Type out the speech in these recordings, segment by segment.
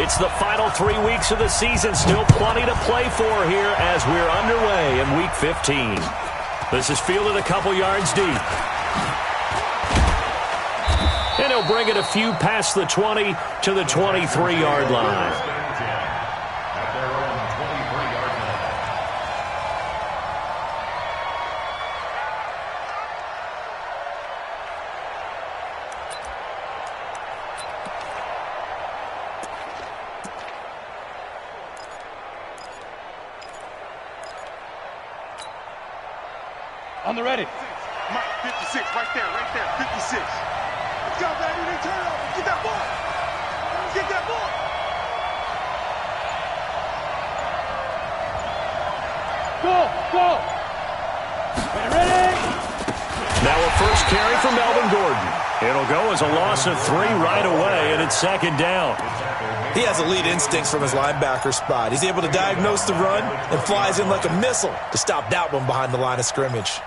It's the final 3 weeks of the season. Still plenty to play for here as we're underway in Week 15. This is fielded a couple yards deep. And he'll bring it a few past the 20 to the 23-yard line. On the ready. Mike, 56, right there, 56. Let's go, baby, they turn it over. Get that ball. Get that ball. Go. Ready. Now a first carry for Melvin Gordon. It'll go as a loss of 3 right away, and it's second down. He has elite instincts from his linebacker spot. He's able to diagnose the run and flies in like a missile to stop that one behind the line of scrimmage.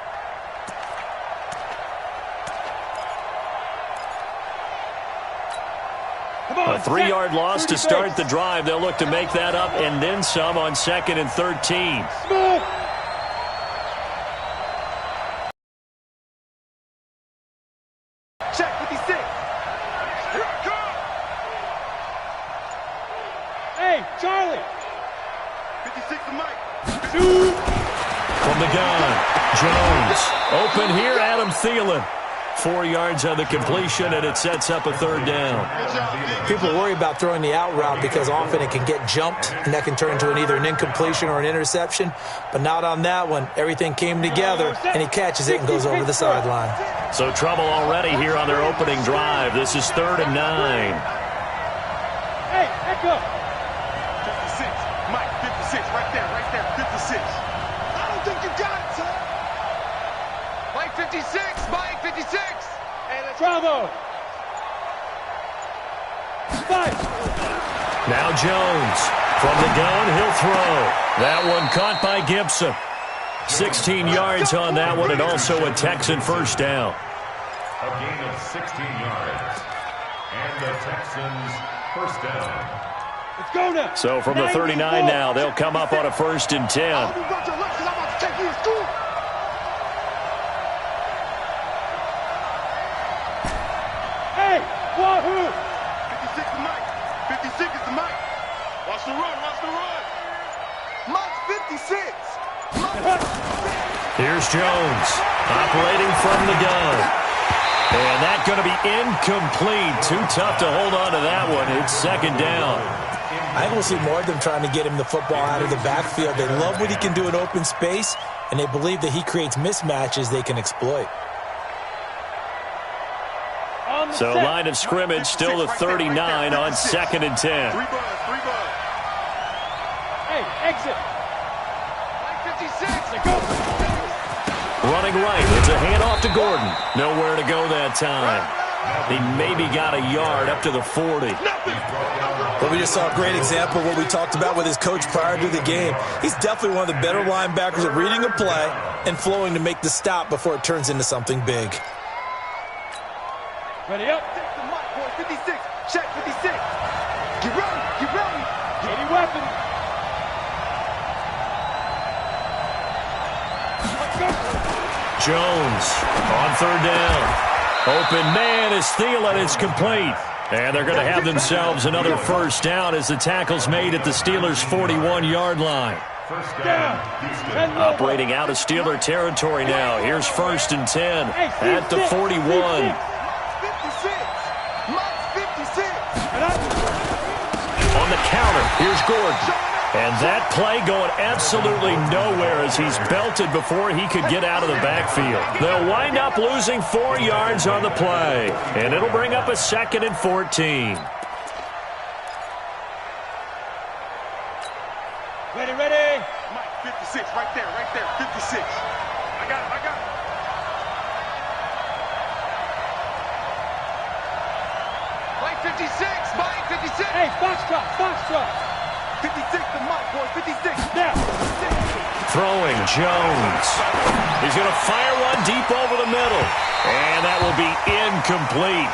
A 3-yard loss to start the drive. They'll look to make that up and then some on 2nd and 13. Check 56. Here I come. Hey, Charlie. 56 to Mike. From the gun, Jones. Open here, Adam Thielen. 4 yards on the completion, and it sets up a 3rd down. People worry about throwing the out route because often it can get jumped, and that can turn into either an incompletion or an interception. But not on that one. Everything came together, and he catches it and goes over the sideline. So trouble already here on their opening drive. This is 3rd and 9. Hey, echo. 56. Mike, 56, right there, 56. I don't think you got it, son. Mike, 56. Mike, 56. Bravo. 5. Now Jones. From the gun, he'll throw. That one caught by Gibson. 16 yards on that one, and also a Texan first down. A gain of 16 yards. And the Texans first down. Let's go now. So from the 39 now, they'll come up on a 1st and 10. I'll be about your left because I'm about to take you to school. Hey, wahoo. 56 to Mike. 56 is to Mike. Watch the run. Mike, 56. Here's Jones, operating from the gun. And that's going to be incomplete. Too tough to hold on to that one. It's 2nd down. I will see more of them trying to get him the football out of the backfield. They love what he can do in open space, and they believe that he creates mismatches they can exploit. So line of scrimmage still the 39 on 2nd and 10. 3 buzz. Hey, exit. 56. Running right. It's a handoff to Gordon. Nowhere to go that time. He maybe got a yard up to the 40. But we just saw a great example of what we talked about with his coach prior to the game. He's definitely one of the better linebackers at reading a play and flowing to make the stop before it turns into something big. Ready up. Take the mic, boy. 56. Check 56. Get ready. Any weapon. Let's go. Jones on 3rd down. Open man is Thielen. It's complete. And they're going to have themselves another first down as the tackle's made at the Steelers' 41-yard line. First down. Operating out of Steeler territory now. Here's 1st and 10 at the 41. 56. On the counter, here's Gordon. And that play going absolutely nowhere as he's belted before he could get out of the backfield. They'll wind up losing 4 yards on the play. And it'll bring up a 2nd and 14. Ready. Mike, 56, right there, 56. I got it. Mike, 56. Hey, Foxtrot. 56 to Mike, boy, 56. Now. Throwing Jones. He's going to fire one one deep over the middle. And that will be incomplete.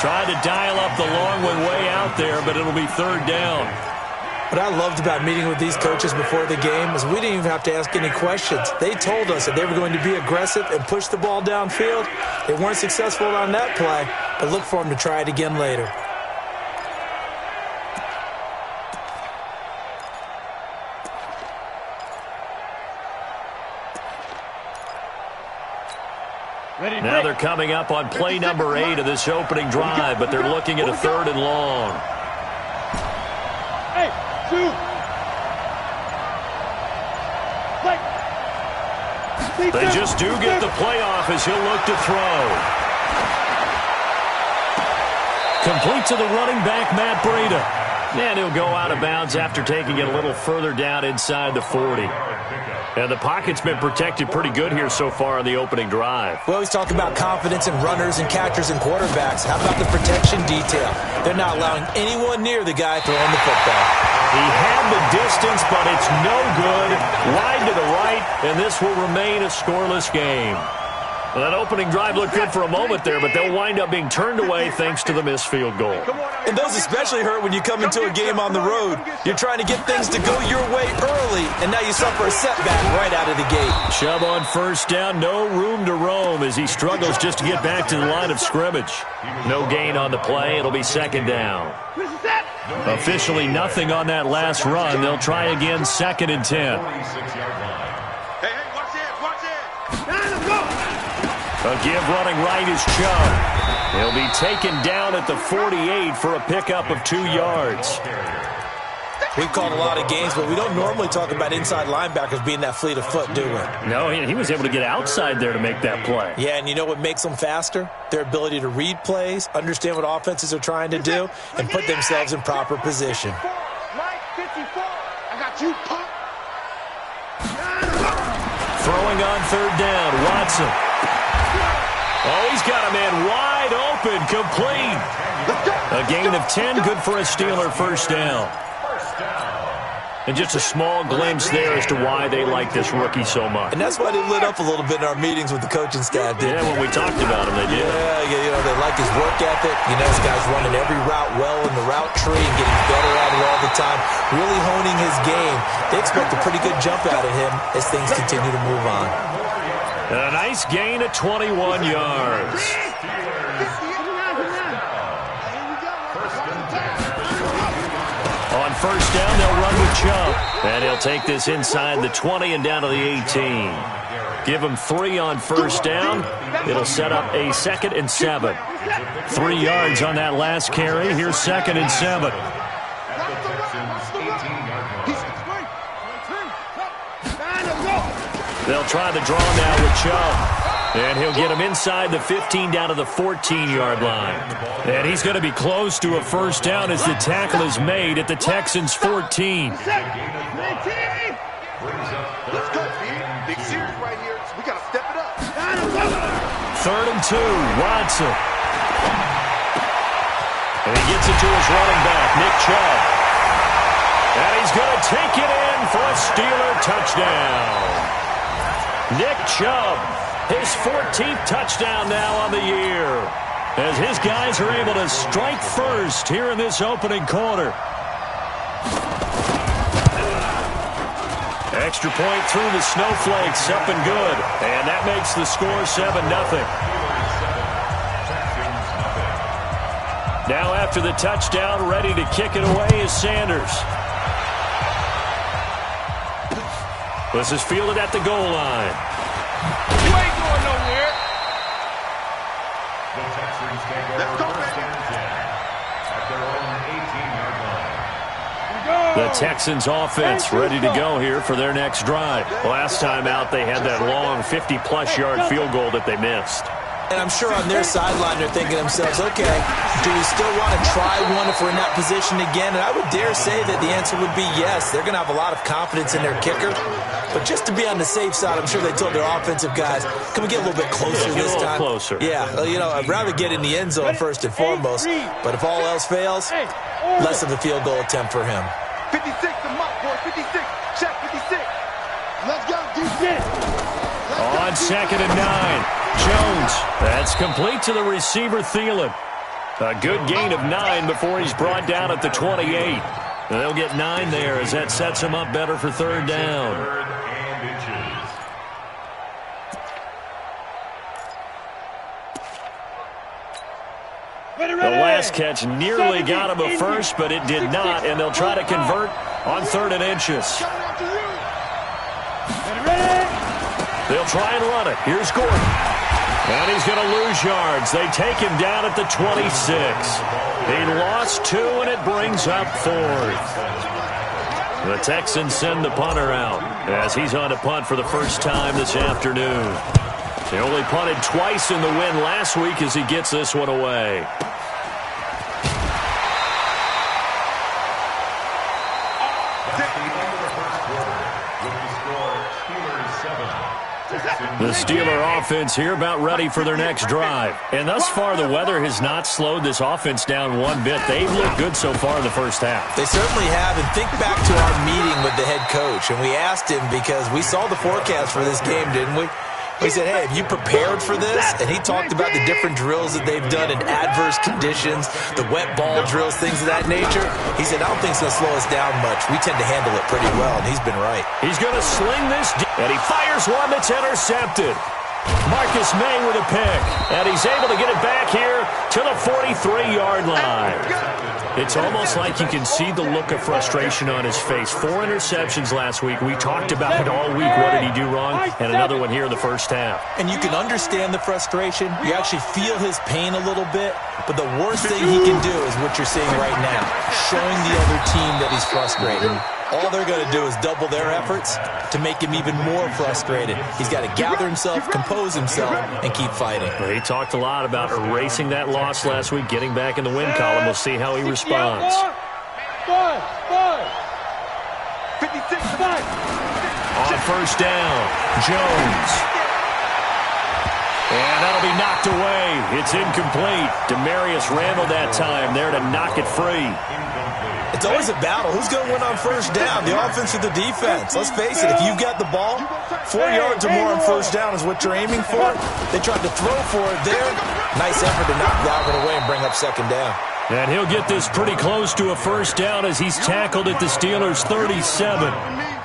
Tried to dial up the long one way out there, but it'll be third down. What I loved about meeting with these coaches before the game is we didn't even have to ask any questions. They told us that they were going to be aggressive and push the ball downfield. They weren't successful on that play, but look for them to try it again later. Now they're coming up on play number 8 of this opening drive, but they're looking at a 3rd and long. Hey, 2. They just do get the playoff as he'll look to throw. Complete to the running back, Matt Breida. And he'll go out of bounds after taking it a little further down inside the 40. And the pocket's been protected pretty good here so far on the opening drive. We always talk about confidence in runners and catchers and quarterbacks. How about the protection detail? They're not allowing anyone near the guy throwing the football. He had the distance, but it's no good. Wide to the right, and this will remain a scoreless game. Well, that opening drive looked good for a moment there, but they'll wind up being turned away thanks to the missed field goal. And those especially hurt when you come into a game on the road. You're trying to get things to go your way early, and now you suffer a setback right out of the gate. Chubb on first down, no room to roam as he struggles just to get back to the line of scrimmage. No gain on the play. It'll be second down. Officially nothing on that last run. They'll try again, 2nd and 10. A give running right is Chubb. He'll be taken down at the 48 for a pickup of 2 yards. We've called a lot of games, but we don't normally talk about inside linebackers being that fleet of foot, do we? No, he was able to get outside there to make that play. Yeah, and you know what makes them faster? Their ability to read plays, understand what offenses are trying to do, and put themselves in proper position. Mike 54. I got you, punk. Throwing on 3rd down, Watson. Oh, he's got a man wide open, complete. A gain of 10, good for a Steeler first down. And just a small glimpse there as to why they like this rookie so much. And that's why they lit up a little bit in our meetings with the coaching staff, didn't they? When we talked about him, they did. Yeah, you know, they like his work ethic. You know, this guy's running every route well in the route tree and getting better at it all the time, really honing his game. They expect a pretty good jump out of him as things continue to move on. And a nice gain of 21 yards. On first down, they'll run with Chubb. And he'll take this inside the 20 and down to the 18. Give him 3 on first down. It'll set up a 2nd and 7. 3 yards on that last carry. Here's 2nd and 7. They'll try the draw now with Chubb. And he'll get him inside the 15 down to the 14-yard line. And he's going to be close to a first down as the tackle is made at the Texans' 14. Let's go, man. Big series right here. So we got to step it up. 3rd and 2, Watson. And he gets it to his running back, Nick Chubb. And he's going to take it in for a Steeler touchdown. Nick Chubb, his 14th touchdown now on the year, as his guys are able to strike first here in this opening quarter. Extra point through the snowflakes, up and good, and that makes the score 7-0. Now after the touchdown, ready to kick it away is Sanders. This is fielded at the goal line. You ain't going nowhere. The Texans take over first and 10 at their own 18-yard line. The Texans offense ready to go here for their next drive. Last time out, they had that long 50-plus yard field goal that they missed. And I'm sure on their sideline they're thinking to themselves, okay, do we still want to try one if we're in that position again? And I would dare say that the answer would be yes. They're going to have a lot of confidence in their kicker. But just to be on the safe side, I'm sure they told their offensive guys, can we get a little bit closer this time? Closer. Yeah, you know, I'd rather get in the end zone first and foremost. But if all else fails, less of a field goal attempt for him. 56 to Mike, boy. 56. Check 56. Let's go, defense. On 2nd and 9. Jones. That's complete to the receiver, Thielen. A good gain of 9 before he's brought down at the 28. They'll get 9 there as that sets him up better for third down. Ready, The ready. last catch nearly got him a first, but it did not, and they'll try to convert on 3rd and inches. Ready, ready. They'll try and run it. Here's Gordon. And he's going to lose yards. They take him down at the 26. He lost 2, and it brings up 4th. The Texans send the punter out as he's on to punt for the first time this afternoon. He only punted twice in the win last week as he gets this one away. The Steeler offense here about ready for their next drive. And thus far, the weather has not slowed this offense down one bit. They've looked good so far in the first half. They certainly have. And think back to our meeting with the head coach. And we asked him because we saw the forecast for this game, didn't we? We said, hey, have you prepared for this? And he talked about the different drills that they've done in adverse conditions, the wet ball drills, things of that nature. He said, I don't think it's going to slow us down much. We tend to handle it pretty well, and he's been right. He's going to sling this, and he fires one that's intercepted. Marcus May with a pick, and he's able to get it back here to the 43-yard line. It's almost like you can see the look of frustration on his face. 4 interceptions last week. We talked about it all week. What did he do wrong? And another one here in the first half. And you can understand the frustration. You actually feel his pain a little bit. But the worst thing he can do is what you're seeing right now, showing the other team that he's frustrated. All they're going to do is double their efforts to make him even more frustrated. He's got to gather himself, compose himself, and keep fighting. Well, he talked a lot about erasing that loss last week, getting back in the win column. We'll see how he responds. 56. On first down, Jones. And that'll be knocked away. It's incomplete. Demarius Randall that time there to knock it free. It's always a battle. Who's going to win on first down, the offense or the defense? Let's face it, if you've got the ball, 4 yards or more on first down is what you're aiming for. They tried to throw for it there. Nice effort to knock that one away and bring up second down. And he'll get this pretty close to a first down as he's tackled at the Steelers' 37.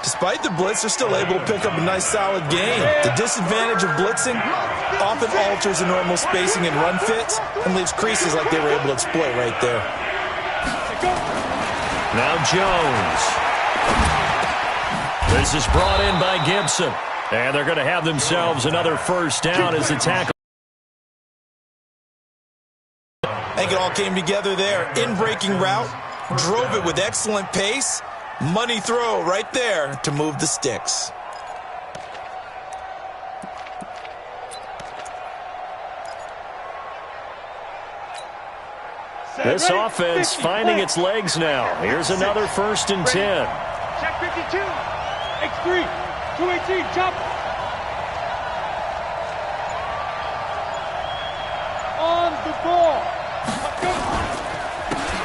Despite the blitz, they're still able to pick up a nice solid gain. The disadvantage of blitzing often alters the normal spacing and run fits and leaves creases like they were able to exploit right there. Now Jones. This is brought in by Gibson. And they're going to have themselves another first down as the tackle. I think it all came together there. In-breaking route, drove it with excellent pace. Money throw right there to move the sticks. This offense finding its legs now. Here's another 1st and 10. Check 52. X3. 218. Chop. On the ball.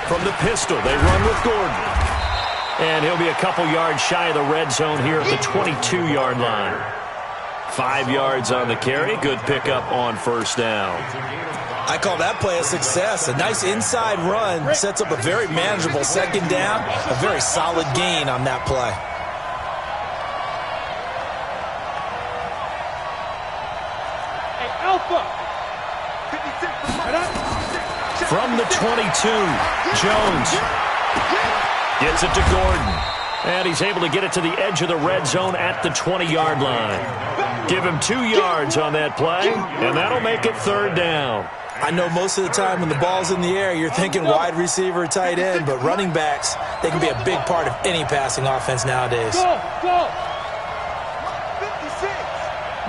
From the pistol, they run with Gordon. And he'll be a couple yards shy of the red zone here at the 22-yard line. 5 yards on the carry. Good pickup on first down. I call that play a success. A nice inside run sets up a very manageable second down. A very solid gain on that play. Hey, Alpha. From the 22, Jones gets it to Gordon. And he's able to get it to the edge of the red zone at the 20-yard line. Give him 2 yards on that play, and that'll make it third down. I know most of the time when the ball's in the air, you're thinking wide receiver, tight end, but running backs, they can be a big part of any passing offense nowadays. Go. 56.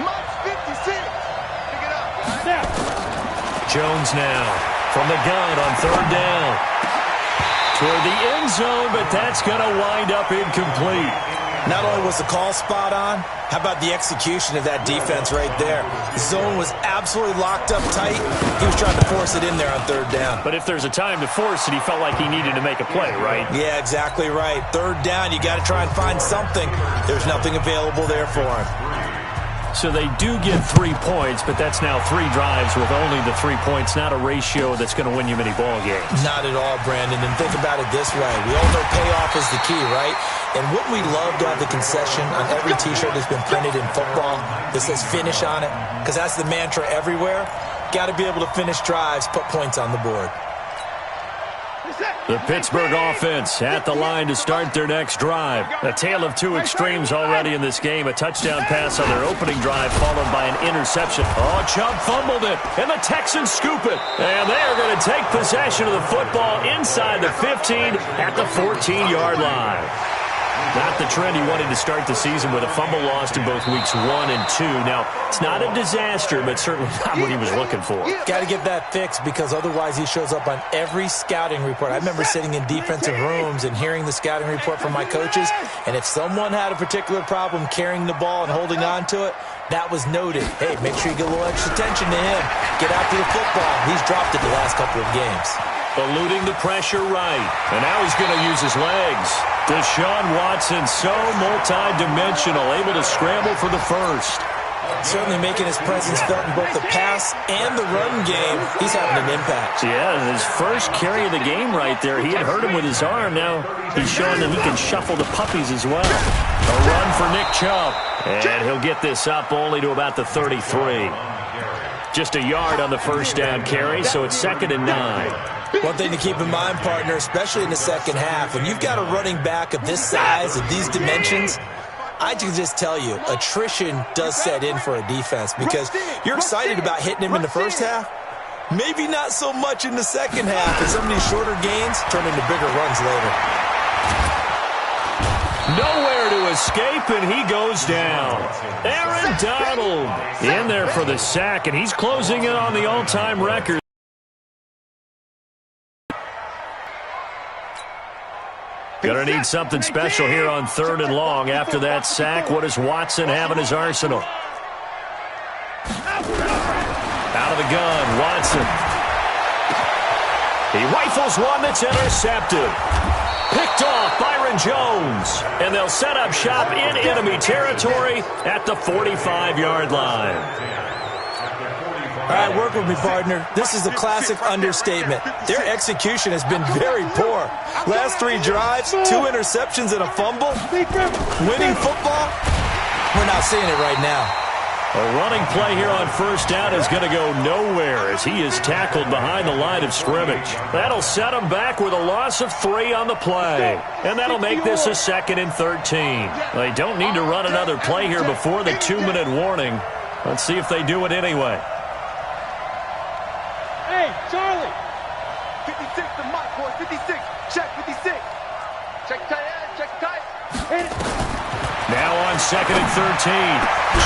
Mike's 56. Pick it up. Snap. Jones now from the gun on third down. Toward the end zone, but that's going to wind up incomplete. Not only was the call spot on, how about the execution of that defense right there? The zone was absolutely locked up tight. He was trying to force it in there on third down. But if there's a time to force it, he felt like he needed to make a play, right? Yeah, exactly right. Third down, you got to try and find something. There's nothing available there for him. So they do get 3 points, but that's now 3 drives with only the 3 points, not a ratio that's going to win you many ball games. Not at all, Brandon. And think about it this way. We all know payoff is the key, right? And wouldn't we love to have the concession on every T-shirt that's been printed in football that says finish on it? Because that's the mantra everywhere. Got to be able to finish drives, put points on the board. The Pittsburgh offense at the line to start their next drive. A tale of two extremes already in this game. A touchdown pass on their opening drive followed by an interception. Oh, Chubb fumbled it, and the Texans scoop it. And they are going to take possession of the football inside the 15 at the 14-yard line. Not the trend he wanted to start the season with a fumble lost in both weeks 1 and 2. Now, it's not a disaster, but certainly not what he was looking for. Got to get that fixed because otherwise he shows up on every scouting report. I remember sitting in defensive rooms and hearing the scouting report from my coaches, and if someone had a particular problem carrying the ball and holding on to it, that was noted. Hey, make sure you get a little extra attention to him. Get after the football. He's dropped it the last couple of games. Eluding the pressure right. And now he's going to use his legs. Deshaun Watson, so multi-dimensional, able to scramble for the first. Certainly making his presence felt in both the pass and the run game. He's having an impact. Yeah, his first carry of the game right there. He had hurt him with his arm. Now he's showing that he can shuffle the puppies as well. A run for Nick Chubb. And he'll get this up only to about the 33. Just a yard on the first down carry, so it's 2nd and 9. One thing to keep in mind, partner, especially in the second half, when you've got a running back of this size, of these dimensions, I can just tell you, attrition does set in for a defense because you're excited about hitting him in the first half. Maybe not so much in the second half, and some of these shorter gains turn into bigger runs later. Nowhere to escape, and he goes down. Aaron Donald in there for the sack, and he's closing in on the all-time record. Gonna need something special here on 3rd and long. After that sack, what does Watson have in his arsenal? Out of the gun, Watson. He rifles one that's intercepted. Picked off Byron Jones. And they'll set up shop in enemy territory at the 45-yard line. All right, work with me, partner. This is a classic understatement. Their execution has been very poor. Last 3 drives, 2 interceptions and a fumble. Winning football, we're not seeing it right now. A running play here on first down is going to go nowhere as he is tackled behind the line of scrimmage. That'll set him back with a loss of 3 on the play. And that'll make this a 2nd and 13. They don't need to run another play here before the 2-minute warning. Let's see if they do it anyway. Hey, Charlie. 56, the mock boy, 56. Check 56. Check tight end, check tight. Hit it. Now on 2nd and 13.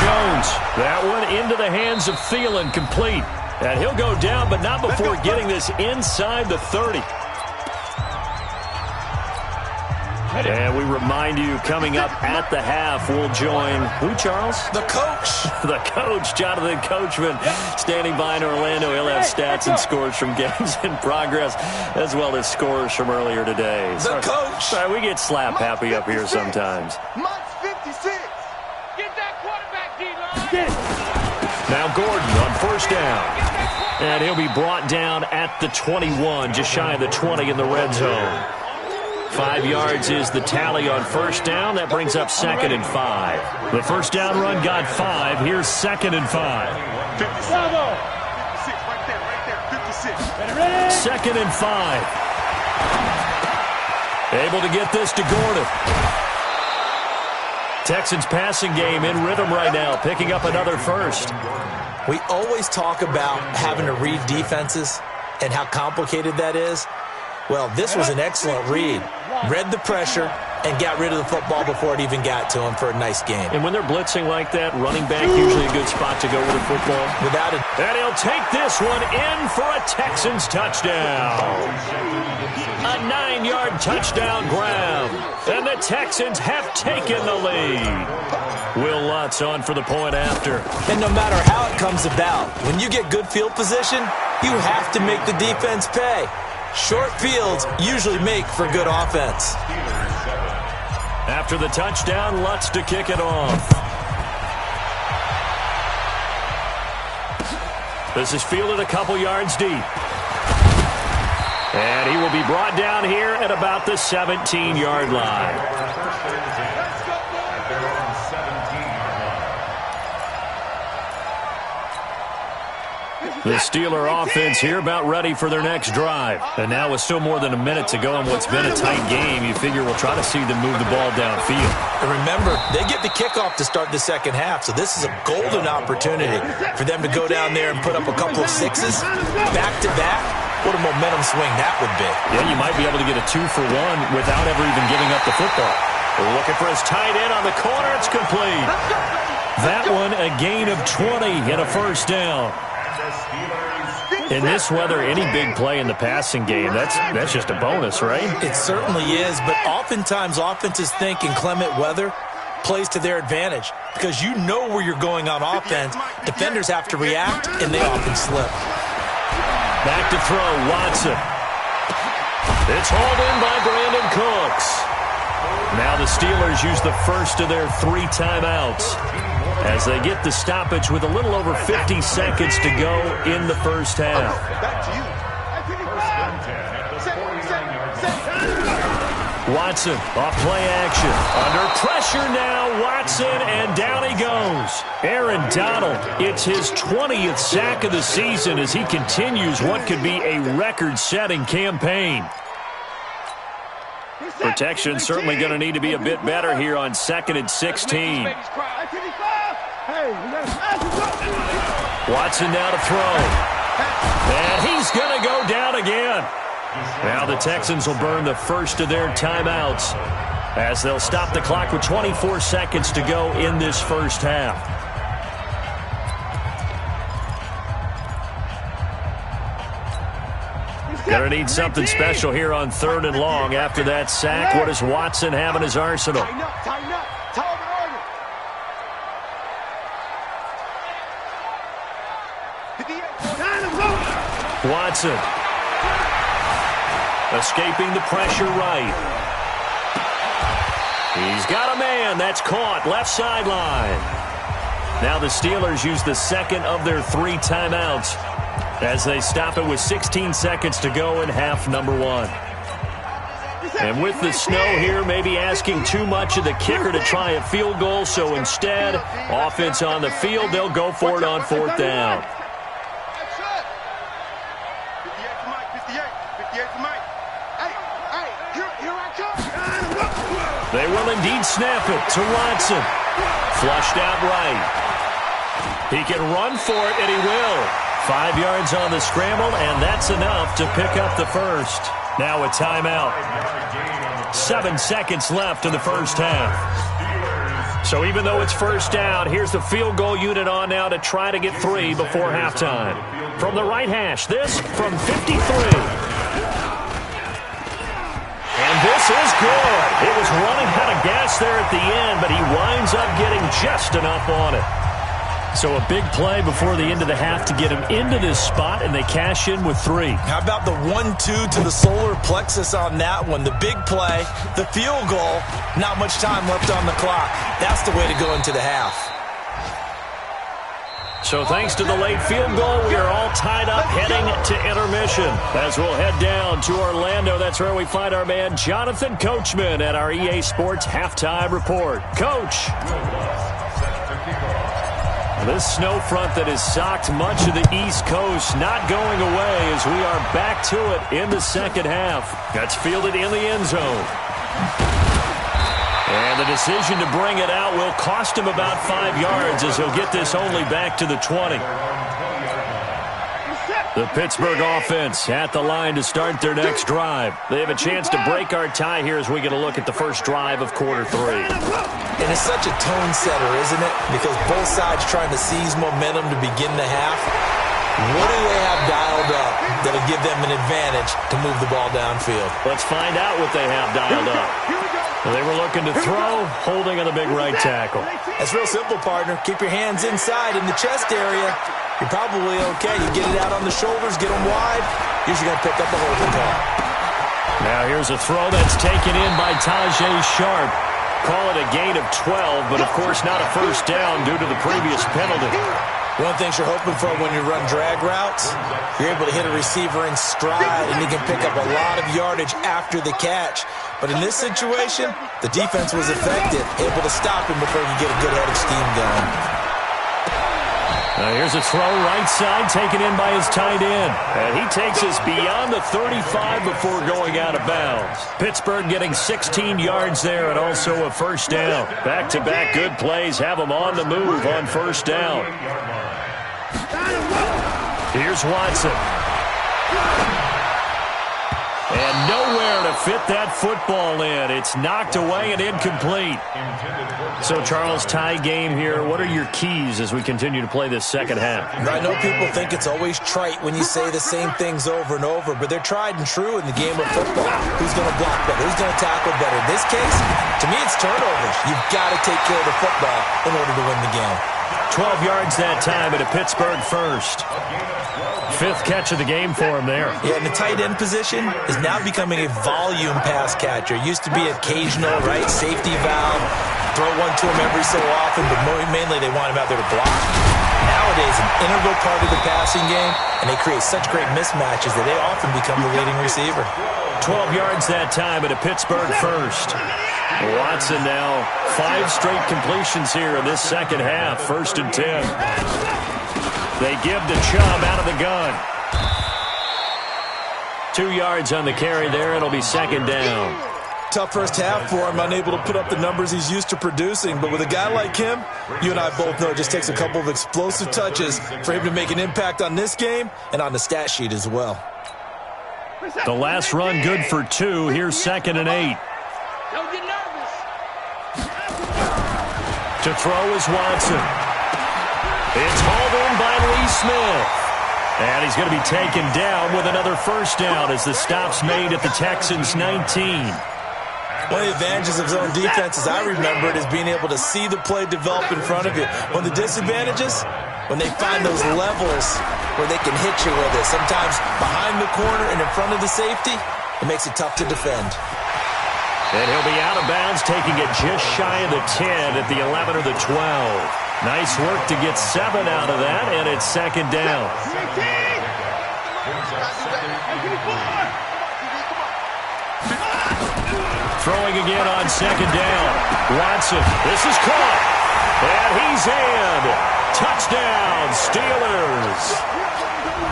Jones, that one into the hands of Thielen, complete. And he'll go down, but not before getting this inside the 30. And we remind you, coming up at the half, we'll join who, Charles? The coach. The coach, Jonathan Coachman, standing by in Orlando. He'll have stats and scores from games in progress, as well as scores from earlier today. The coach. Sorry, we get slap happy up here sometimes. Mike's 56. Get that quarterback, D-line. Now Gordon on first down. And he'll be brought down at the 21, just shy of the 20 in the red zone. 5 yards is the tally on first down. That brings up 2nd and 5. The first down run got 5. Here's 2nd and 5. 56. 56 right there, 56. 2nd and 5. Able to get this to Gordon. Texans passing game in rhythm right now, picking up another first. We always talk about having to read defenses and how complicated that is. Well, this was an excellent read. Read the pressure and got rid of the football before it even got to him for a nice game. And when they're blitzing like that, running back usually a good spot to go with the football. Without it. And he'll take this one in for a Texans touchdown. A 9-yard touchdown grab. And the Texans have taken the lead. Will Lutz on for the point after. And no matter how it comes about, when you get good field position, you have to make the defense pay. Short fields usually make for good offense. After the touchdown, Lutz to kick it off. This is fielded a couple yards deep. And he will be brought down here at about the 17-yard line. The Steeler offense here about ready for their next drive. And now with still more than a minute to go in what's been a tight game, you figure we'll try to see them move the ball downfield. And remember, they get the kickoff to start the second half, so this is a golden opportunity for them to go down there and put up a couple of sixes back-to-back. What a momentum swing that would be. Yeah, you might be able to get a 2-for-1 without ever even giving up the football. We're looking for his tight end on the corner. It's complete. That one, a gain of 20 and a first down. In this weather, any big play in the passing game, that's just a bonus, right? It certainly is, but oftentimes offenses think inclement weather plays to their advantage because you know where you're going on offense. Defenders have to react, and they often slip. Back to throw, Watson. It's hauled in by Brandon Cooks. Now the Steelers use the first of their 3 timeouts as they get the stoppage with a little over 50 seconds to go in the first half. Watson off play action. Under pressure now, Watson, and down he goes. Aaron Donald, it's his 20th sack of the season as he continues what could be a record-setting campaign. Protection certainly going to need to be a bit better here on 2nd and 16. Watson now to throw. And he's going to go down again. Now the Texans will burn the first of their timeouts as they'll stop the clock with 24 seconds to go in this first half. Gonna need something special here on 3rd and long after that sack. What does Watson have in his arsenal? Watson escaping the pressure right. He's got a man. That's caught. Left sideline. Now the Steelers use the second of their 3 timeouts as they stop it with 16 seconds to go in half number 1. And with the snow here, maybe asking too much of the kicker to try a field goal. So instead, offense on the field, they'll go for it on 4th down. They will indeed snap it to Watson. Flushed out right. He can run for it, and he will. 5 yards on the scramble, and that's enough to pick up the first. Now a timeout. 7 seconds left in the first half. So even though it's first down, here's the field goal unit on now to try to get 3 before halftime. From the right hash, this from 53. And this is good. It was running out of gas there at the end, but he winds up getting just enough on it. So a big play before the end of the half to get him into this spot, and they cash in with 3. How about the 1-2 to the solar plexus on that one? The big play, the field goal, not much time left on the clock. That's the way to go into the half. So thanks to the late field goal, we are all tied up heading to intermission. As we'll head down to Orlando, that's where we find our man Jonathan Coachman at our EA Sports Halftime Report. Coach. This snow front that has socked much of the East Coast not going away as we are back to it in the second half. That's fielded in the end zone. And the decision to bring it out will cost him about 5 yards as he'll get this only back to the 20. The Pittsburgh offense at the line to start their next drive. They have a chance to break our tie here as we get a look at the first drive of quarter 3. And it's such a tone setter, isn't it? Because both sides trying to seize momentum to begin the half. What do they have dialed up that'll give them an advantage to move the ball downfield? Let's find out what they have dialed up. They were looking to throw, holding on the big right tackle. That's real simple, partner. Keep your hands inside in the chest area. You're probably okay. You get it out on the shoulders, get them wide. Usually going to pick up a holding call. Now here's a throw that's taken in by Tajay Sharp. Call it a gain of 12, but of course not a first down due to the previous penalty. One thing you're hoping for when you run drag routes, you're able to hit a receiver in stride, and he can pick up a lot of yardage after the catch. But in this situation, the defense was effective, able to stop him before he could get a good head of steam going. Now here's a throw right side, taken in by his tight end. And he takes us beyond the 35 before going out of bounds. Pittsburgh getting 16 yards there and also a first down. Back-to-back good plays have them on the move on first down. Here's Watson. And nowhere to fit that football in. It's knocked away and incomplete. So, Charles, tie game here. What are your keys as we continue to play this second half? I know people think it's always trite when you say the same things over and over, but they're tried and true in the game of football. Who's going to block better? Who's going to tackle better? In this case, to me, it's turnovers. You've got to take care of the football in order to win the game. 12 yards that time at a Pittsburgh first. Fifth catch of the game for him there. Yeah, and the tight end position is now becoming a volume pass catcher. It used to be occasional, right, safety valve, throw one to him every so often, but mainly they want him out there to block. Nowadays, an integral part of the passing game, and they create such great mismatches that they often become the leading receiver. 12 yards that time at a Pittsburgh first. Watson now 5 straight completions here in this second half, 1st and 10. They give to Chubb out of the gun. 2 yards on the carry there. It'll be second down. Tough first half for him, unable to put up the numbers he's used to producing. But with a guy like him, you and I both know it just takes a couple of explosive touches for him to make an impact on this game and on the stat sheet as well. The last run good for 2. Here's 2nd and 8. Don't get nervous. To throw is Watson. It's hauled in by Lee Smith. And he's going to be taken down with another first down as the stop's made at the Texans' 19. One of the advantages of zone defense, as I remember it, is being able to see the play develop in front of you. One of the disadvantages, when they find those levels where they can hit you with it, sometimes behind the corner and in front of the safety, it makes it tough to defend. And he'll be out of bounds, taking it just shy of the 10 at the 11 or the 12. Nice work to get 7 out of that, and it's second down. Throwing again on second down. Watson, this is caught. And he's in. Touchdown, Steelers.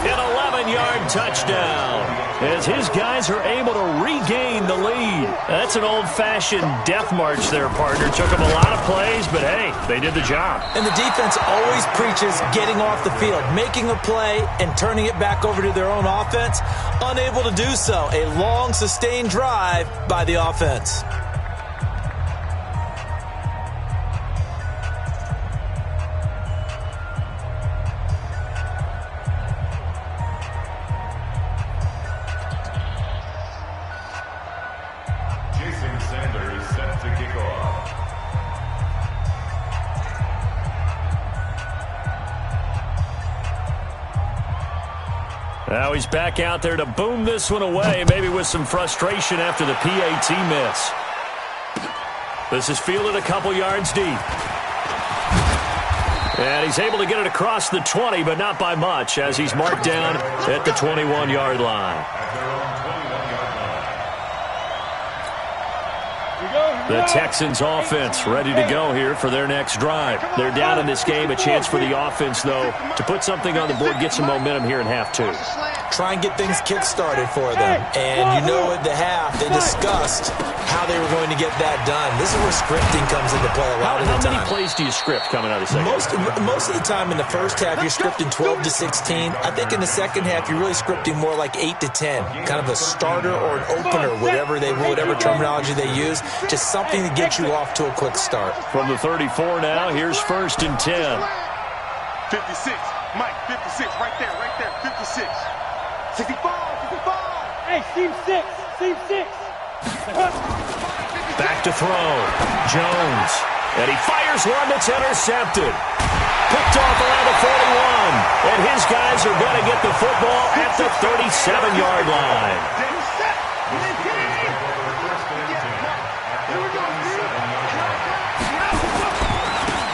An 11-yard touchdown as his guys are able to regain the lead. That's an old-fashioned death march there, partner. Took them a lot of plays, but hey, they did the job. And the defense always preaches getting off the field, making a play, and turning it back over to their own offense. Unable to do so. A long, sustained drive by the offense. Now he's back out there to boom this one away, maybe with some frustration after the PAT miss. This is fielded a couple yards deep. And he's able to get it across the 20, but not by much, as he's marked down at the 21-yard line. The Texans offense ready to go here for their next drive. They're down in this game. A chance for the offense, though, to put something on the board, get some momentum here in half 2. Try and get things kick-started for them. And you know at the half, they discussed how they were going to get that done. This is where scripting comes into play a lot of the time. How many plays do you script coming out of the second? Most of the time in the first half, you're scripting 12 to 16. I think in the second half, you're really scripting more like 8 to 10. Kind of a starter or an opener, whatever terminology they use. Just something to get you off to a quick start. From the 34 now, here's 1st and 10. 56. Mike, 56. Right there, 56. 65. Hey, seam 6. Back to throw. Jones. And he fires one that's intercepted. Picked off around the 41. And his guys are going to get the football at the 37-yard line.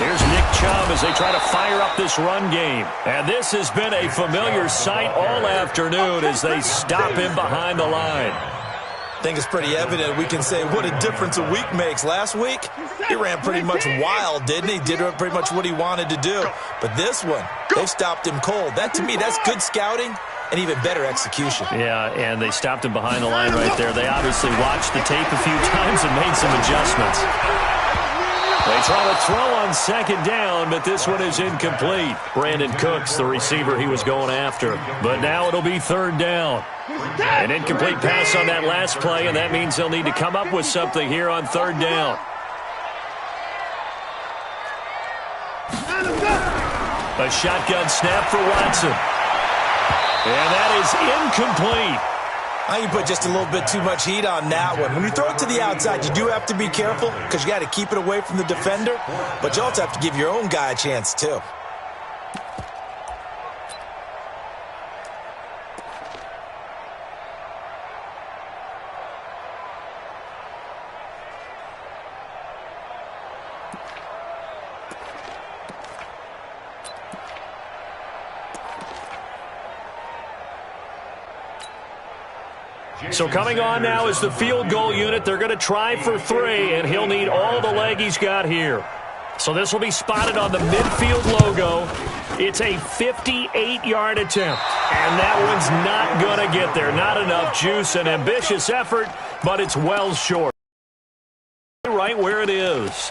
Here's Nick chum as they try to fire up this run game. And this has been a familiar sight all afternoon as they stop him behind the line. I think it's pretty evident. We can say what a difference a week makes. Last week, he ran pretty much wild, didn't he? Did pretty much what he wanted to do. But this one, they stopped him cold. That, to me, that's good scouting and even better execution. Yeah, and they stopped him behind the line right there. They obviously watched the tape a few times and made some adjustments. They try to throw on second down, but this one is incomplete. Brandon Cooks, the receiver he was going after. But now it'll be third down. An incomplete pass on that last play, and that means they'll need to come up with something here on third down. A shotgun snap for Watson. And that is incomplete. I think you put just a little bit too much heat on that one. When you throw it to the outside, you do have to be careful because you got to keep it away from the defender, but you also have to give your own guy a chance too. So coming on now is the field goal unit. They're going to try for 3, and he'll need all the leg he's got here. So this will be spotted on the midfield logo. It's a 58-yard attempt, and that one's not going to get there. Not enough juice, an ambitious effort, but it's well short. Right where it is.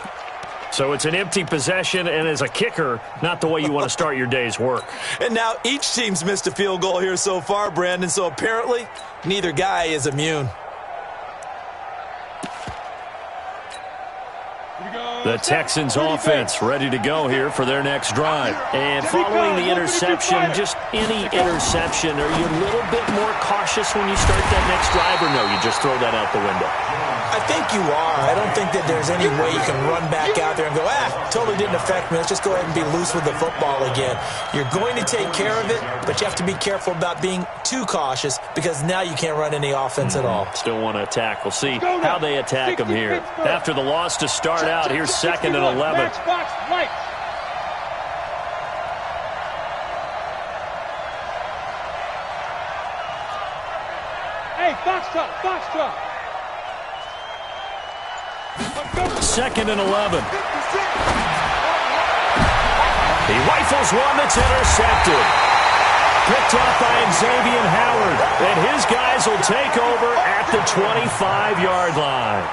So it's an empty possession, and as a kicker, not the way you want to start your day's work. And now each team's missed a field goal here so far, Brandon, so apparently neither guy is immune. The Texans offense ready to go here for their next drive. And following the interception, just any interception, are you a little bit more cautious when you start that next drive, or no, you just throw that out the window? I think you are. I don't think that there's any way you can run back out there and go, totally didn't affect me. Let's just go ahead and be loose with the football again. You're going to take care of it, but you have to be careful about being too cautious because now you can't run any offense at all. Still want to attack. We'll see how they attack them here. After the loss to start out, here's 2nd and 11. Hey, box truck, box truck. 2nd and 11. He rifles one that's intercepted. Picked up by Xavier Howard. And his guys will take over at the 25-yard line.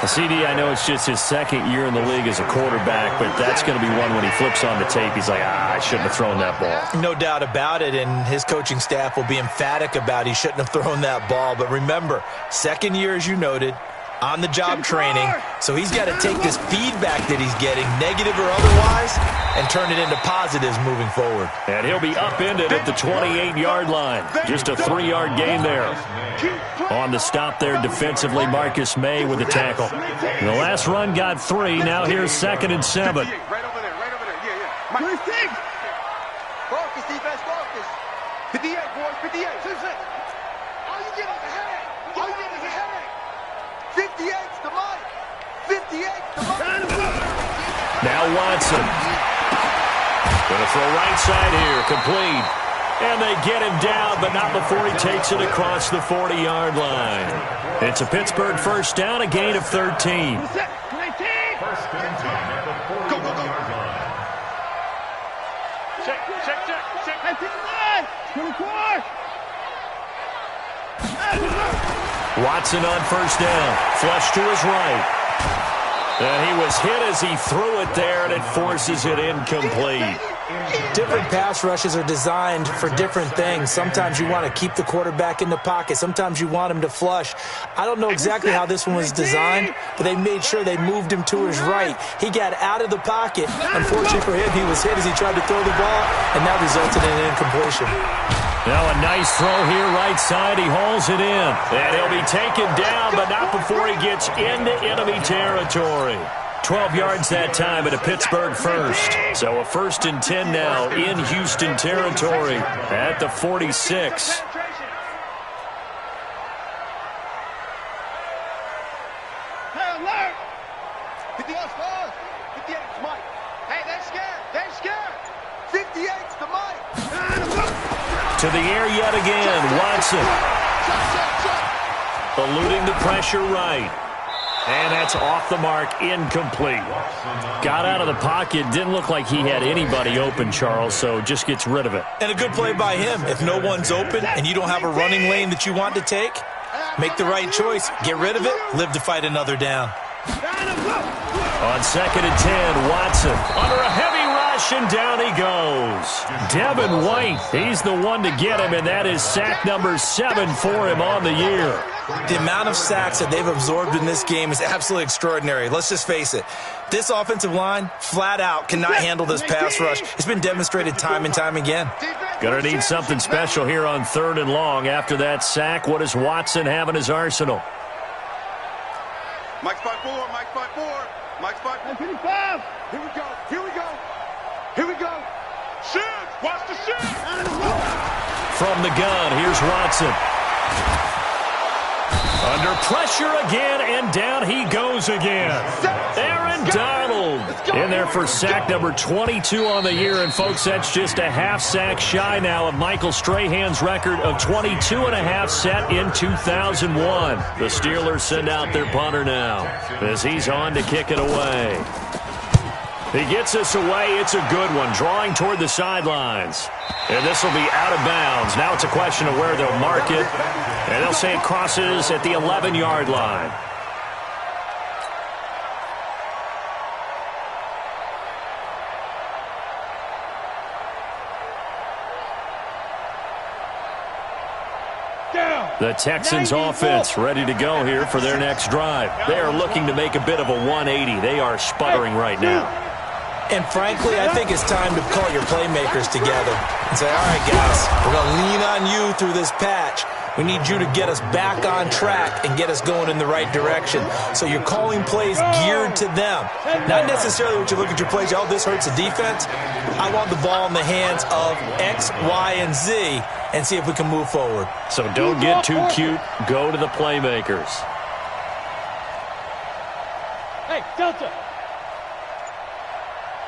CD, I know it's just his 2nd year in the league as a quarterback, but that's going to be one when he flips on the tape. He's like, I shouldn't have thrown that ball. No doubt about it, and his coaching staff will be emphatic about he shouldn't have thrown that ball. But remember, 2nd year, as you noted, on-the-job training, so he's got to take this feedback that he's getting, negative or otherwise, and turn it into positives moving forward. And he'll be upended at the 28-yard line. Just a 3-yard gain there. On the stop there defensively, Marcus May with the tackle. The last run got 3. Now here's 2nd and 7. Right over there, yeah. Focus, defense, focus. 58, boys, 58. All you get is a headache. All you get is a headache. 58's the money. 58's the money. Now Watson. Going to throw right side here, complete. And they get him down, but not before he takes it across the 40-yard line. It's a Pittsburgh first down, a gain of 13. First and 10 at the 40-yard line. Check. 24. Watson on first down. Flush to his right. And he was hit as he threw it there, and it forces it incomplete. Different pass rushes are designed for different things. Sometimes you want to keep the quarterback in the pocket. Sometimes you want him to flush. I don't know exactly how this one was designed, but they made sure they moved him to his right. He got out of the pocket. Unfortunately for him, he was hit as he tried to throw the ball, and that resulted in an incompletion. Now a nice throw here, right side. He hauls it in. And he'll be taken down, but not before he gets into enemy territory. 12 yards that time at a Pittsburgh first. So a 1st and 10 now in Houston territory at the 46. Hey, alert! 58's Mike. Hey, let's get To the air yet again, Watson. Eluding the pressure right. And that's off the mark, incomplete. Got out of the pocket, didn't look like he had anybody open, Charles, so just gets rid of it. And a good play by him. If no one's open and you don't have a running lane that you want to take, make the right choice, get rid of it, live to fight another down. On 2nd and 10, Watson under a heavy rush, and down he goes. Devin White, he's the one to get him, and that is sack number 7 for him on the year. The amount of sacks that they've absorbed in this game is absolutely extraordinary. Let's just face it. This offensive line, flat out, cannot handle this pass rush. It's been demonstrated time and time again. Gonna need something special here on 3rd and long. After that sack, what does Watson have in his arsenal? Mike's 5-4, Mike's 5-4, Mike's 5-4. 55. Here we go, here we go, here we go. Shoot, watch the shoot. From the gun, here's Watson. Under pressure again, and down he goes again. Aaron Donald in there for sack number 22 on the year. And, folks, that's just a half sack shy now of Michael Strahan's record of 22.5 set in 2001. The Steelers send out their punter now as he's on to kick it away. He gets this away. It's a good one, drawing toward the sidelines. And this will be out of bounds. Now it's a question of where they'll mark it. And they'll say it crosses at the 11-yard line. The Texans offense ready to go here for their next drive. They are looking to make a bit of a 180. They are sputtering right now. And frankly, I think it's time to call your playmakers together and say, all right, guys, we're going to lean on you through this patch. We need you to get us back on track and get us going in the right direction. So you're calling plays geared to them. Not necessarily what you look at your plays, oh, this hurts the defense. I want the ball in the hands of X, Y, and Z and see if we can move forward. So don't get too cute. Go to the playmakers. Hey, Delta.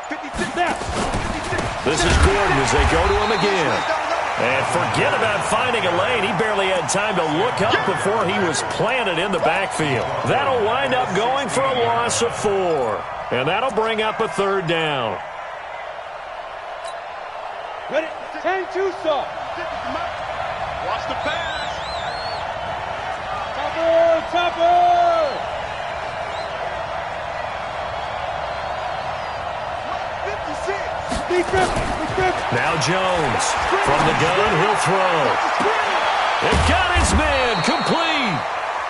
56 there. This is Gordon as they go to him again. And forget about finding a lane. He barely had time to look up before he was planted in the backfield. That'll wind up going for a loss of 4. And that'll bring up a 3rd down. Ready? 10-2 stop. Watch the pass. Topper! 56. Now Jones. From the gun, he'll throw. It got his man complete.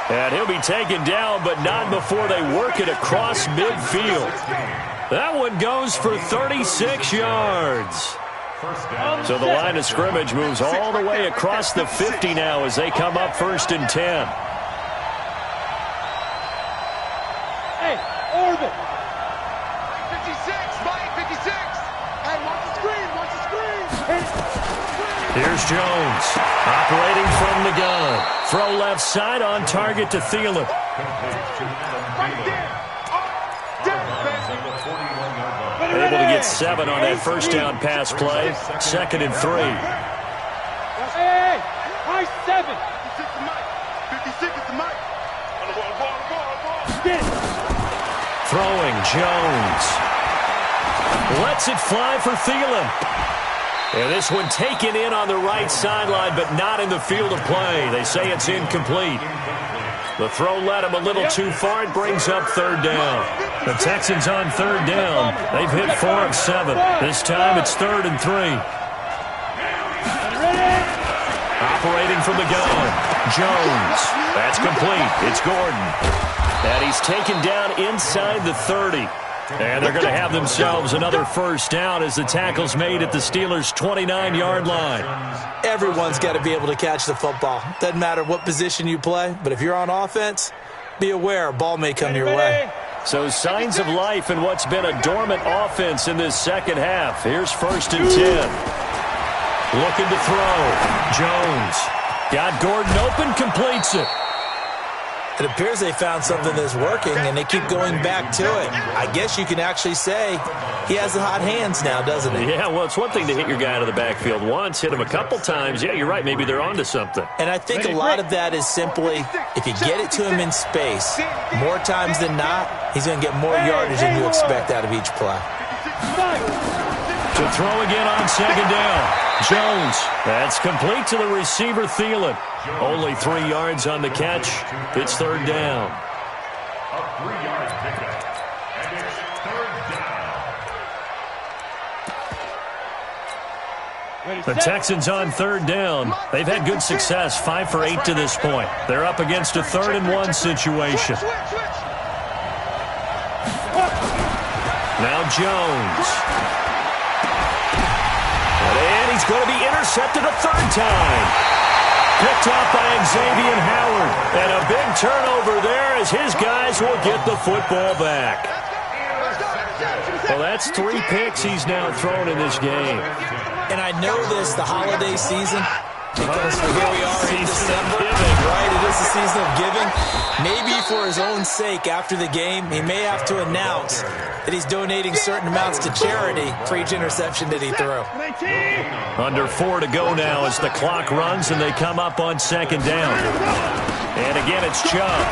And he'll be taken down, but not before they work it across midfield. That one goes for 36 yards. So the line of scrimmage moves all the way across the 50 now as they come up 1st and 10. Hey, orbit. 56, Mike, 56. Hey, watch the screen, watch the screen. Here's Jones, operating from the gun. Throw left side on target to Thielen. Right there. Able to get 7 on that first down pass play. 2nd and 3. Hey, high 7. 56 to Mike. 56 is to Mike. On the ball. Get it. Throwing Jones. Lets it fly for Thielen. And this one taken in on the right sideline, but not in the field of play. They say it's incomplete. The throw led him a little too far. It brings up 3rd down. The Texans on 3rd down. They've hit 4 of 7. This time it's 3rd and 3. Operating from the gun. Jones. That's complete. It's Gordon. And he's taken down inside the 30. And they're going to have themselves another first down as the tackle's made at the Steelers' 29-yard line. Everyone's got to be able to catch the football. Doesn't matter what position you play, but if you're on offense, be aware a ball may come your way. So signs of life in what's been a dormant offense in this second half. Here's 1st and 10. Looking to throw. Jones. Got Gordon open, completes it. It appears they found something that's working, and they keep going back to it. I guess you can actually say he has the hot hands now, doesn't he? Yeah, well, it's one thing to hit your guy out of the backfield once, hit him a couple times. Yeah, you're right. Maybe they're onto something. And I think a lot of that is simply if you get it to him in space, more times than not, he's going to get more yardage than you expect out of each play. To throw again on second down. Jones. That's complete to the receiver, Thielen. Only 3 yards on the catch. It's third down. A 3-yard pickup. And it's third down. The Texans on third down. They've had good success, 5 for 8 to this point. They're up against a 3rd and 1 situation. Now Jones. And he's going to be intercepted a 3rd time. Picked off by Xavier Howard. And a big turnover there as his guys will get the football back. Well, that's 3 picks he's now thrown in this game. And I know this, the holiday season, because here we are in December, right? It is the season of giving. Maybe for his own sake, after the game, he may have to announce that he's donating certain amounts to charity for each interception that he threw. Under 4 to go now as the clock runs and they come up on second down. And again, it's Chubb.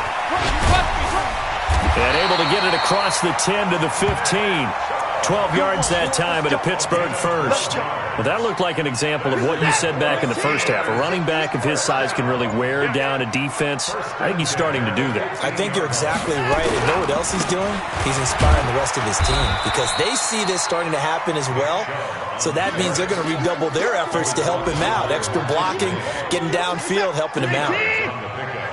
And able to get it across the 10 to the 15. 12 yards that time at a Pittsburgh first. Well, that looked like an example of what you said back in the first half. A running back of his size can really wear down a defense. I think he's starting to do that. I think you're exactly right. And know what else he's doing? He's inspiring the rest of his team because they see this starting to happen as well. So that means they're going to redouble their efforts to help him out. Extra blocking, getting downfield, helping him out.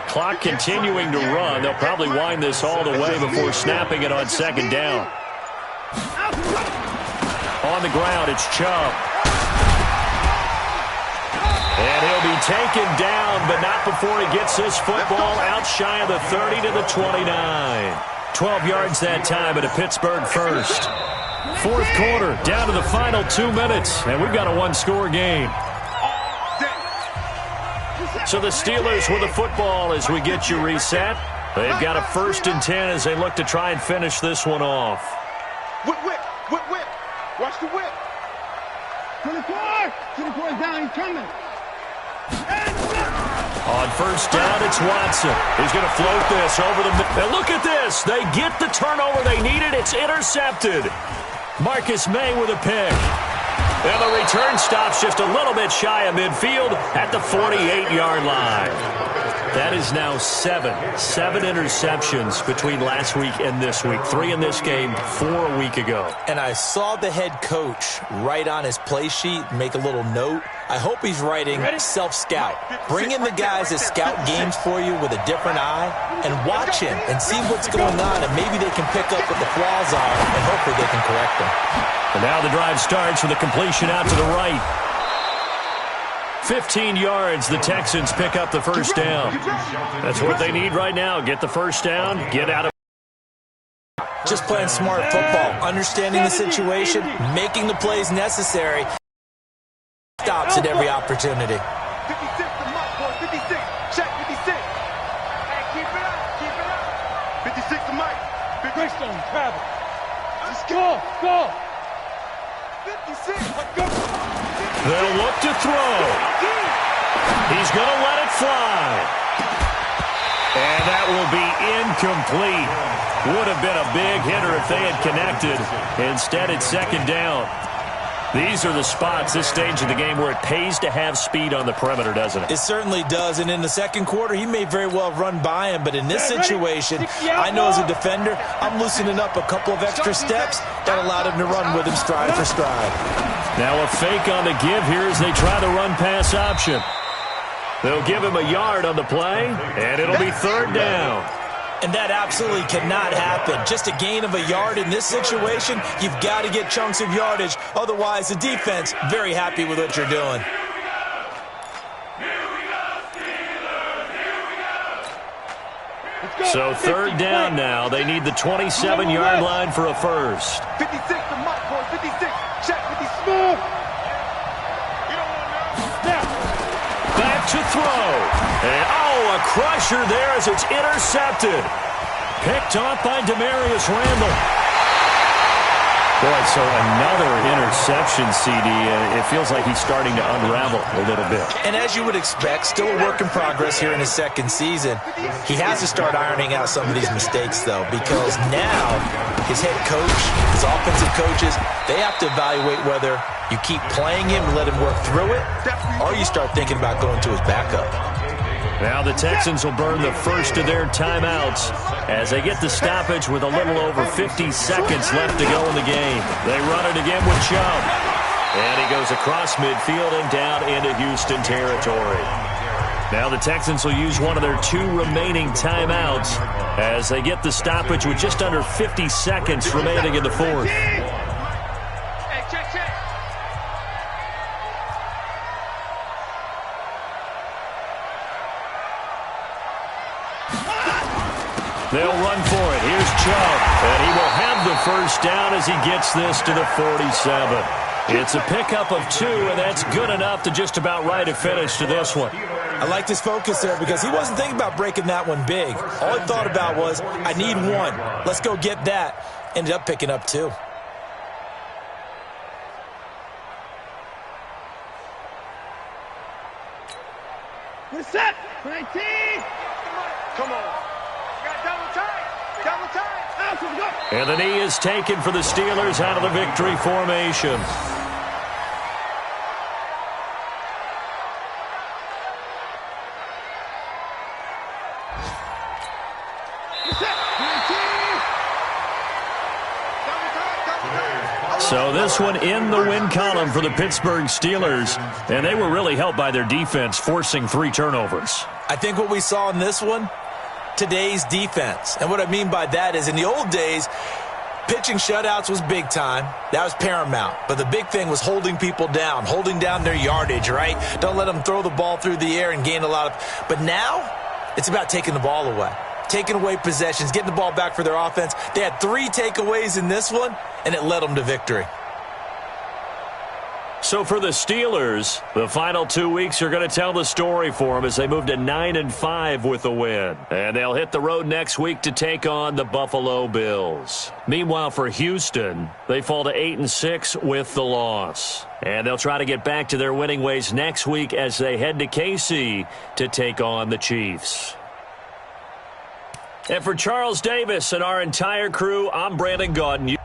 Clock continuing to run. They'll probably wind this all the way before snapping it on second down. On the ground, it's Chubb. And he'll be taken down, but not before he gets this football out shy of the 30 to the 29. 12 yards that time at a Pittsburgh first. 4th quarter, down to the final 2 minutes, and we've got a 1-score game. So the Steelers with the football as we get you reset. They've got a 1st and 10 as they look to try and finish this one off. Whip, whip, whip, whip. Watch the whip. 24. 24 is down. He's coming. On first down, it's Watson. He's going to float this over the middle. And look at this. They get the turnover they needed. It's intercepted. Marcus May with a pick. And the return stops just a little bit shy of midfield at the 48-yard line. That is now 7 interceptions between last week and this week. 3 in this game, 4 a week ago. And I saw the head coach write on his play sheet, make a little note. I hope he's writing self-scout. Bring in the guys that scout games for you with a different eye and watch him and see what's going on, and maybe they can pick up what the flaws are, and hopefully they can correct them. And now the drive starts with a completion out to the right. 15 yards, the Texans pick up the first down. That's what they need right now. Get the first down, get out of. Just playing smart football, understanding the situation, making the plays necessary. Stops at every opportunity. 56 to Mike, boy. 56. Check 56. Hey, keep it up. Keep it up. 56 to Mike. Greystone, travel. Let's go. Go. 56. Let's go. They'll look to throw. He's going to let it fly. And that will be incomplete. Would have been a big hitter if they had connected. Instead, it's second down. These are the spots, this stage of the game, where it pays to have speed on the perimeter, doesn't it? It certainly does. And in the second quarter, he may very well run by him. But in this situation, I know as a defender, I'm loosening up a couple of extra steps that allowed him to run with him stride for stride. Now a fake on the give here as they try the run-pass option. They'll give him a yard on the play, and it'll be third down. And that absolutely cannot happen. Just a gain of a yard in this situation, you've got to get chunks of yardage. Otherwise, the defense, very happy with what you're doing. So third down now. They need the 27-yard line for a first. 56 to Mike, boy. 56. Check 56. Back to throw. And, a crusher there as it's intercepted. Picked off by Demarius Randall. Boy, so another interception, CD. It feels like he's starting to unravel a little bit. And as you would expect, still a work in progress here in his second season. He has to start ironing out some of these mistakes, though, because now his head coach, his offensive coaches, they have to evaluate whether you keep playing him and let him work through it, or you start thinking about going to his backup. Now the Texans will burn the first of their timeouts as they get the stoppage with a little over 50 seconds left to go in the game. They run it again with Chubb. And he goes across midfield and down into Houston territory. Now the Texans will use one of their 2 remaining timeouts as they get the stoppage with just under 50 seconds remaining in the fourth. They'll run for it. Here's Chubb. And he will have the first down as he gets this to the 47. It's a pickup of 2, and that's good enough to just about right a finish to this one. I liked his focus there because he wasn't thinking about breaking that one big. All he thought about was, I need 1. Let's go get that. Ended up picking up 2. We're set. 19. Come on. Double time. And the knee is taken for the Steelers out of the victory formation. So this one in the win column for the Pittsburgh Steelers, and they were really helped by their defense forcing 3 turnovers. I think what we saw in this one, today's defense. And what I mean by that is in the old days, pitching shutouts was big time. That was paramount. But the big thing was holding people down, holding down their yardage, right? Don't let them throw the ball through the air and gain a lot of... But now, it's about taking the ball away. Taking away possessions, getting the ball back for their offense. They had 3 takeaways in this one, and it led them to victory. So for the Steelers, the final 2 weeks are going to tell the story for them as they move to 9-5 with a win. And they'll hit the road next week to take on the Buffalo Bills. Meanwhile, for Houston, they fall to 8-6 with the loss. And they'll try to get back to their winning ways next week as they head to KC to take on the Chiefs. And for Charles Davis and our entire crew, I'm Brandon Gaudin.